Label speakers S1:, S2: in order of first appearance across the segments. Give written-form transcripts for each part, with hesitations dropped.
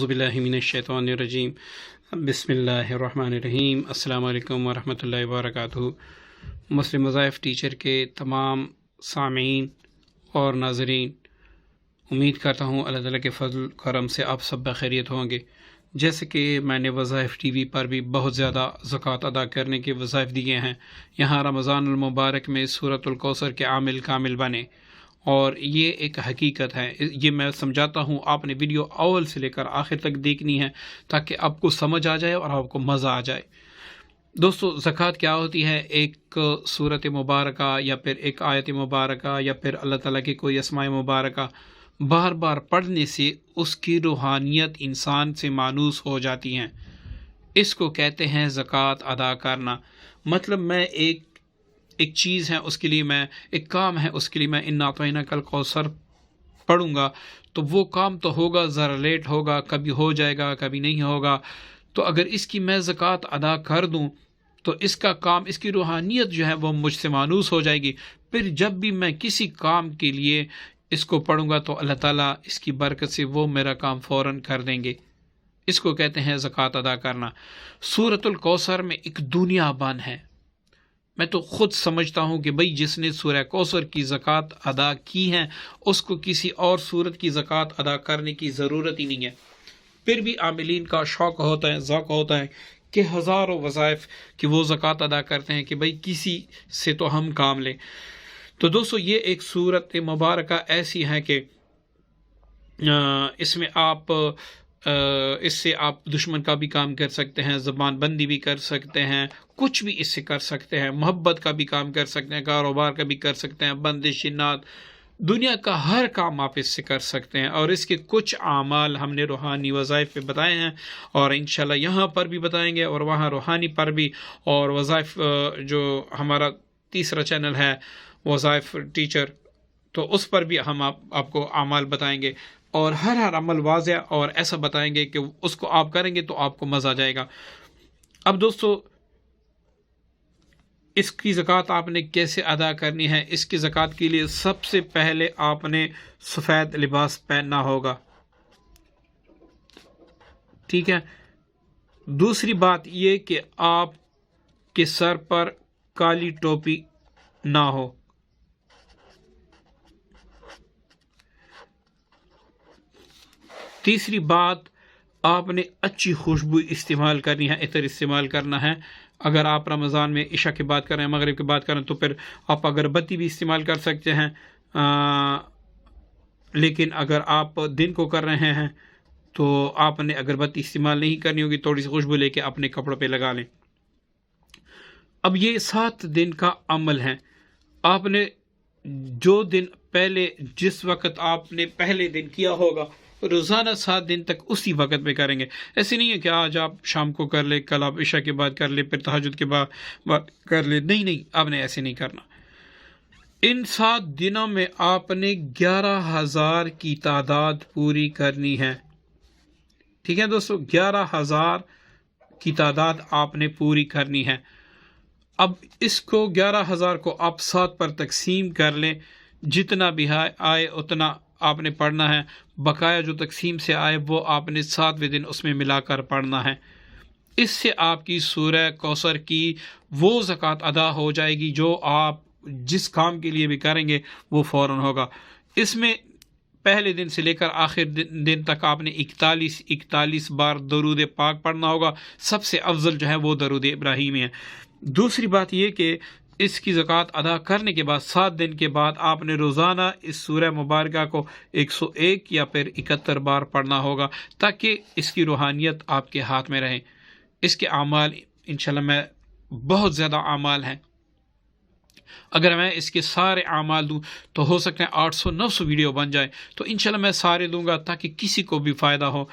S1: औज़ुबिल्लाहि मिनश्शैतानिर्रजीम बिस्मिल्लाहिर्रहमानिर्रहीम। अस्सलामु अलैकुम वरहमतुल्लाहि वबरकातुहू। मुस्लिम वज़ाइफ टीचर के तमाम सामीन और नाज़रीन, उम्मीद करता हूँ अल्लाह ताला के फज़ल करम से आप सब बखैरियत होंगे। जैसे कि मैंने वज़ाइफ टीवी पर भी बहुत ज़्यादा ज़कात अदा करने के वज़ाइफ दिए हैं। यहाँ रमज़ानुल मुबारक में सूरतुल कौसर के आमिल कामिल बने, और ये एक हकीकत है। ये मैं समझाता हूँ, आपने वीडियो अव्वल से लेकर आखिर तक देखनी है ताकि आपको समझ आ जाए और आपको मज़ा आ जाए। दोस्तों, ज़कात क्या होती है? एक सूरत मुबारका या फिर एक आयत मुबारका या फिर अल्लाह ताला की कोई अस्माए मुबारका बार बार पढ़ने से उसकी रूहानियत इंसान से मानूस हो जाती हैं। इसको कहते हैं ज़कात अदा करना। मतलब मैं एक चीज़ है, उसके लिए मैं एक काम है, उसके लिए मैं इन्ना अतैना कल कौसर पढ़ूंगा, तो वो काम तो होगा, ज़रा लेट होगा, कभी हो जाएगा कभी नहीं होगा। तो अगर इसकी मैं ज़कात अदा कर दूं तो इसका काम, इसकी रूहानियत जो है वो मुझसे मानूस हो जाएगी। फिर जब भी मैं किसी काम के लिए इसको पढ़ूंगा तो अल्लाह ताला इसकी बरकत से वो मेरा काम फ़ौरन कर देंगे। इसको कहते हैं ज़कात अदा करना। सूरतुल कौसर में एक दुनिया बन है। मैं तो ख़ुद समझता हूँ कि भाई जिसने सूरह कौसर की ज़कात अदा की है उसको किसी और सूरत की ज़कात अदा करने की ज़रूरत ही नहीं है। फिर भी आमिलीन का शौक़ होता है, ज़ौक़ होता है कि हज़ारों वज़ाइफ कि वो ज़कात अदा करते हैं कि भाई किसी से तो हम काम लें। तो दोस्तों, ये एक सूरत मुबारका ऐसी है कि इसमें आप इससे आप दुश्मन का भी काम कर सकते हैं, ज़बान बंदी भी कर सकते हैं, कुछ भी इससे कर सकते हैं, मोहब्बत का भी काम कर सकते हैं, कारोबार का भी कर सकते हैं, बंदिश जिन्नात, दुनिया का हर काम आप इससे कर सकते हैं। और इसके कुछ आमाल हमने रूहानी वज़ाइफ पे बताए हैं और इंशाल्लाह यहाँ पर भी बताएंगे और वहाँ रूहानी पर भी। और वज़ाइफ जो हमारा तीसरा चैनल है वज़ाइफ टीचर, तो उस पर भी हम आपको आमाल बताएंगे और हर अमल वाज़ेह और ऐसा बताएंगे कि उसको आप करेंगे तो आपको मज़ा आ जाएगा। अब दोस्तों, इसकी ज़कात आपने कैसे अदा करनी है? इसकी ज़कात के लिए सबसे पहले आपने सफ़ेद लिबास पहनना होगा, ठीक है। दूसरी बात ये कि आपके सर पर काली टोपी ना हो। तीसरी बात, आपने अच्छी खुशबू इस्तेमाल करनी है, इतर इस्तेमाल करना है। अगर आप रमज़ान में इशा की बात करें, मगरिब की बात करें, तो फिर आप अगरबत्ती भी इस्तेमाल कर सकते हैं। लेकिन अगर आप दिन को कर रहे हैं तो आपने अगरबत्ती इस्तेमाल नहीं करनी होगी, थोड़ी सी खुशबू लेके अपने कपड़ों पे लगा लें। अब ये 7 दिन का अमल है। आपने जो दिन पहले, जिस वक़्त आपने पहले दिन किया होगा, रोज़ाना 7 दिन तक उसी वक़्त में करेंगे। ऐसे नहीं है कि आज आप शाम को कर ले, कल आप इशा के बाद कर ले, फिर तहज्जुद के बाद कर ले। नहीं, आपने ऐसे नहीं करना। इन 7 दिनों में आपने 11,000 की तादाद पूरी करनी है, ठीक है दोस्तों। 11,000 की तादाद आपने पूरी करनी है। अब इसको 11,000 को आप 7 पर तकसीम कर लें, जितना भी आए उतना आपने पढ़ना है। बकाया जो तकसीम से आए वो आपने 7वें दिन उसमें मिलाकर पढ़ना है। इससे आपकी सूरह कौसर की वो ज़कात अदा हो जाएगी जो आप जिस काम के लिए भी करेंगे वो फ़ौरन होगा। इसमें पहले दिन से लेकर आखिर दिन तक आपने 41 बार दरूद पाक पढ़ना होगा। सबसे अफजल जो है वो दरूद इब्राहीमी है। दूसरी बात ये कि इसकी ज़कात अदा करने के बाद 7 दिन के बाद आपने रोज़ाना इस सूरह मुबारका को 101 या फिर 71 बार पढ़ना होगा, ताकि इसकी रूहानियत आपके हाथ में रहे। इसके आमाल इंशाल्लाह मैं बहुत ज़्यादा आमाल हैं। अगर मैं इसके सारे आमाल दूं तो हो सकता है 800-900 वीडियो बन जाए। तो इंशाल्लाह मैं सारे दूंगा ताकि किसी को भी फ़ायदा हो।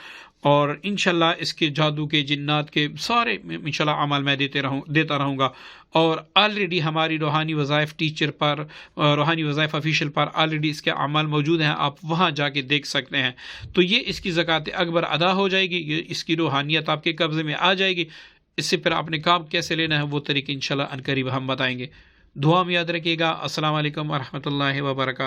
S1: और इंशाल्लाह इसके जादू के, जिन्नात के सारे इंशाल्लाह अमल मैं देता रहूँगा। और ऑलरेडी हमारी रूहानी वज़ाइफ टीचर पर, रूहानी वज़ाइफ ऑफिशियल पर ऑलरेडी इसके अमल मौजूद हैं, आप वहाँ जाके देख सकते हैं। तो ये इसकी ज़कात अकबर अदा हो जाएगी, ये इसकी रूहानियत आपके कब्ज़े में आ जाएगी। इससे फिर आपने काम कैसे लेना है वो तरीके इंशाल्लाह अनकरीब हम बताएंगे। दुआ में याद रखिएगा। अस्सलाम वालेकुम व रहमतुल्लाहि व बरकातहू।